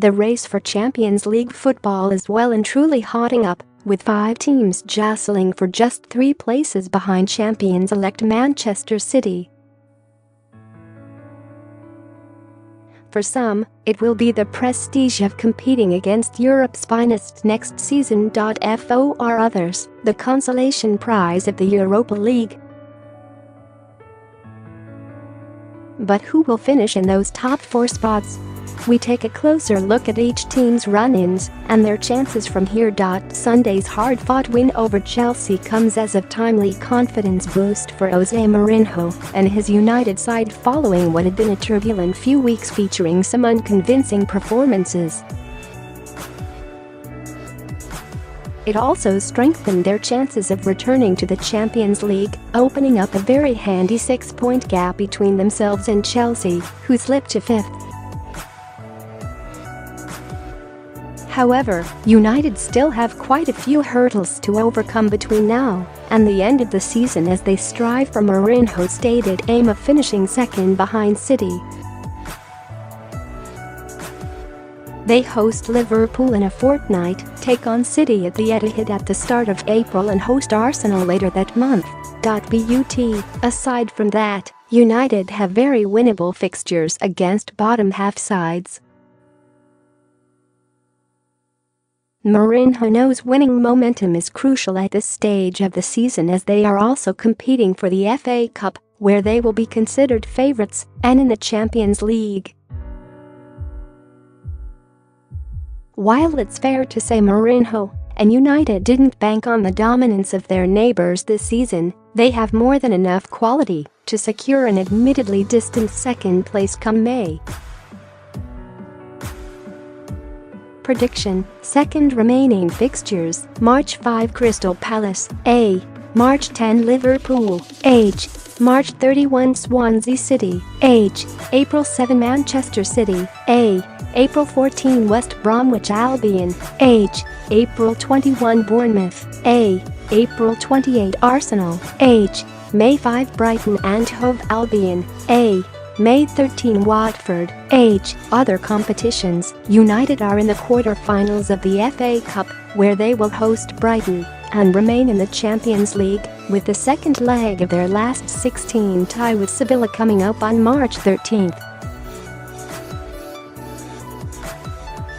The race for Champions League football is well and truly hotting up, with 5 teams jostling for just 3 places behind champions-elect Manchester City. For some, it will be the prestige of competing against Europe's finest next season.For others, the consolation prize of the Europa League. But who will finish in those top 4 spots? We take a closer look at each team's run-ins and their chances from here. Sunday's hard-fought win over Chelsea comes as a timely confidence boost for Jose Mourinho and his United side following what had been a turbulent few weeks featuring some unconvincing performances. It also strengthened their chances of returning to the Champions League, opening up a very handy 6-point gap between themselves and Chelsea, who slipped to 5th. However, United still have quite a few hurdles to overcome between now and the end of the season as they strive for Mourinho's stated aim of finishing second behind City. They host Liverpool in a fortnight, take on City at the Etihad at the start of April and host Arsenal later that month. But aside from that, United have very winnable fixtures against bottom-half sides. Mourinho knows winning momentum is crucial at this stage of the season as they are also competing for the FA Cup, where they will be considered favourites, and in the Champions League. While it's fair to say Mourinho and United didn't bank on the dominance of their neighbours this season, they have more than enough quality to secure an admittedly distant second place come May. Prediction: second remaining fixtures: March 5 Crystal Palace, A. March 10 Liverpool, H. March 31 Swansea City, H. April 7 Manchester City, A. April 14 West Bromwich Albion, H. April 21 Bournemouth, A. April 28 Arsenal, H. May 5 Brighton and Hove Albion, A. May 13 Watford, H. Other competitions: United are in the quarter-finals of the FA Cup, where they will host Brighton and remain in the Champions League, with the second leg of their last 16 tie with Sevilla coming up on March 13.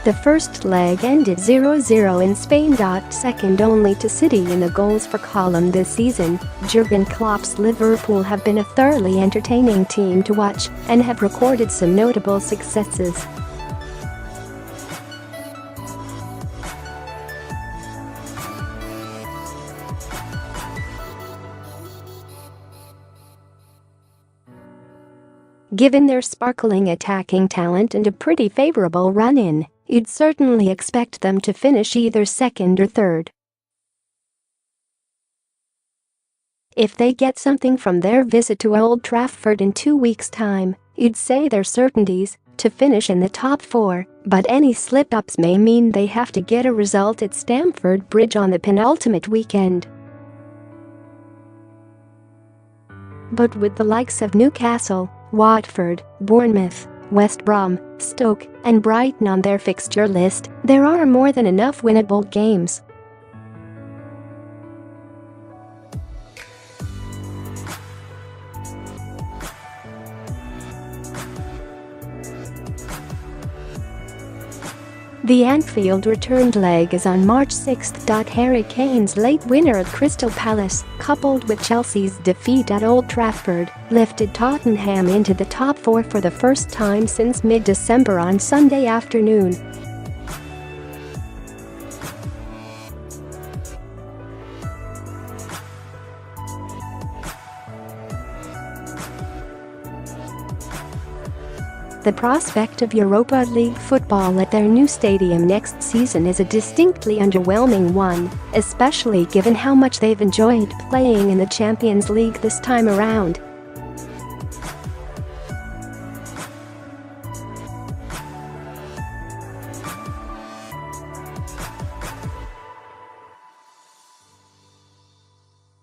The first leg ended 0-0 in Spain. Second only to City in the goals for column this season, Jurgen Klopp's Liverpool have been a thoroughly entertaining team to watch and have recorded some notable successes. Given their sparkling attacking talent and a pretty favourable run-in, you'd certainly expect them to finish either second or third. If they get something from their visit to Old Trafford in 2 weeks' time, you'd say they're certainties to finish in the top 4, but any slip-ups may mean they have to get a result at Stamford Bridge on the penultimate weekend. But with the likes of Newcastle, Watford, Bournemouth, West Brom, Stoke, and Brighton on their fixture list, there are more than enough winnable games. The Anfield returned leg is on March 6. Harry Kane's late winner at Crystal Palace, coupled with Chelsea's defeat at Old Trafford, lifted Tottenham into the top 4 for the first time since mid-December on Sunday afternoon. The prospect of Europa League football at their new stadium next season is a distinctly underwhelming one, especially given how much they've enjoyed playing in the Champions League this time around.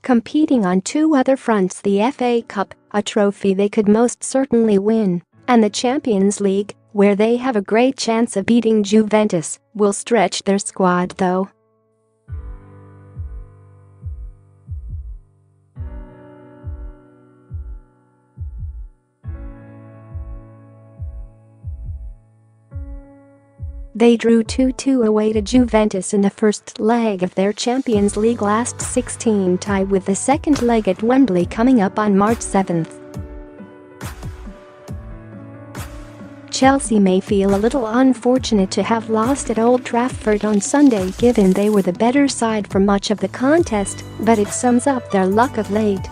Competing on 2 other fronts: the FA Cup, a trophy they could most certainly win, and the Champions League, where they have a great chance of beating Juventus, will stretch their squad though. They drew 2-2 away to Juventus in the first leg of their Champions League last 16 tie, with the second leg at Wembley coming up on March 7th. Chelsea may feel a little unfortunate to have lost at Old Trafford on Sunday, given they were the better side for much of the contest, but it sums up their luck of late.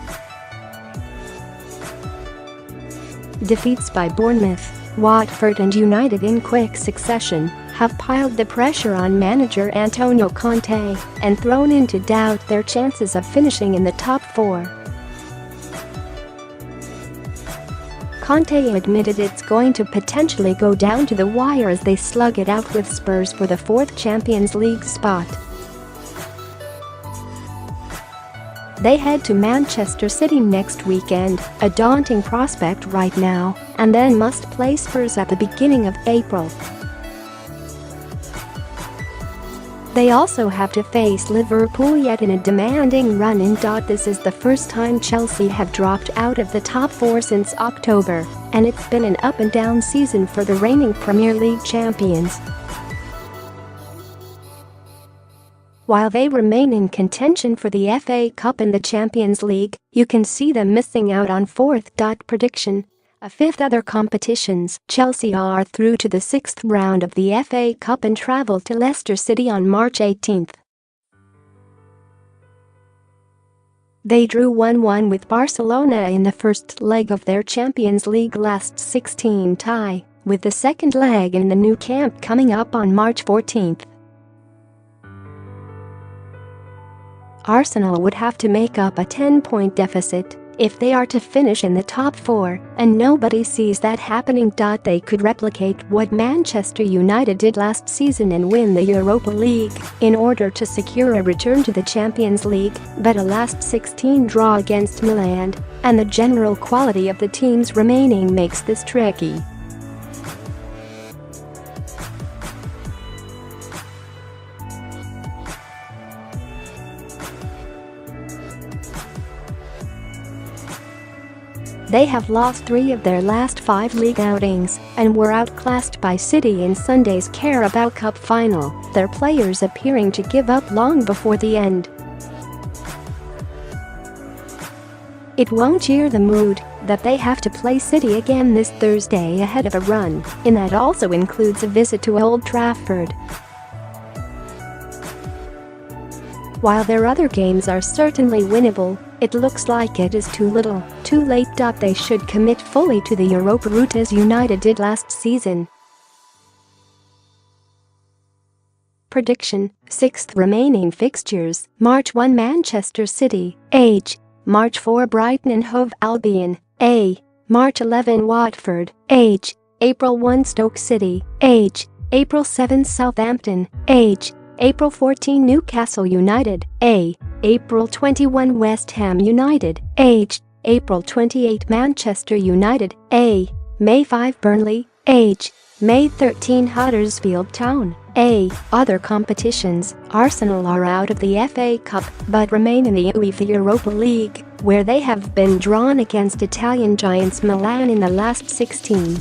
Defeats by Bournemouth, Watford and United in quick succession have piled the pressure on manager Antonio Conte and thrown into doubt their chances of finishing in the top four. Conte admitted it's going to potentially go down to the wire as they slug it out with Spurs for the fourth Champions League spot. They head to Manchester City next weekend, a daunting prospect right now, and then must play Spurs at the beginning of April. They also have to face Liverpool yet in a demanding run-in. This is the first time Chelsea have dropped out of the top four since October, and it's been an up-and-down season for the reigning Premier League champions. While they remain in contention for the FA Cup and the Champions League, you can see them missing out on fourth. Prediction: a fifth other competitions. Chelsea are through to the sixth round of the FA Cup and travel to Leicester City on March 18th. They drew 1-1 with Barcelona in the first leg of their Champions League last 16 tie, with the second leg in the Nou Camp coming up on March 14th. Arsenal would have to make up a 10-point deficit if they are to finish in the top four, and nobody sees that happening. They could replicate what Manchester United did last season and win the Europa League in order to secure a return to the Champions League, but a last 16 draw against Milan and the general quality of the teams remaining makes this tricky. They have lost 3 of their last 5 league outings and were outclassed by City in Sunday's Carabao Cup final, their players appearing to give up long before the end. It won't cheer the mood that they have to play City again this Thursday ahead of a run, and that also includes a visit to Old Trafford. While their other games are certainly winnable, it looks like it is too little, too late. They should commit fully to the Europa route as United did last season. Prediction: 6th remaining fixtures: March 1 Manchester City, Age. March 4 Brighton and Hove Albion, A. March 11 Watford, Age. April 1 Stoke City, Age. April 7 Southampton, Age. April 14 Newcastle United, A. April 21 West Ham United, Age. April 28 Manchester United, A. May 5 Burnley, Age. May 13 Huddersfield Town, A. Other competitions: Arsenal are out of the FA Cup but remain in the UEFA Europa League, where they have been drawn against Italian giants Milan in the last 16.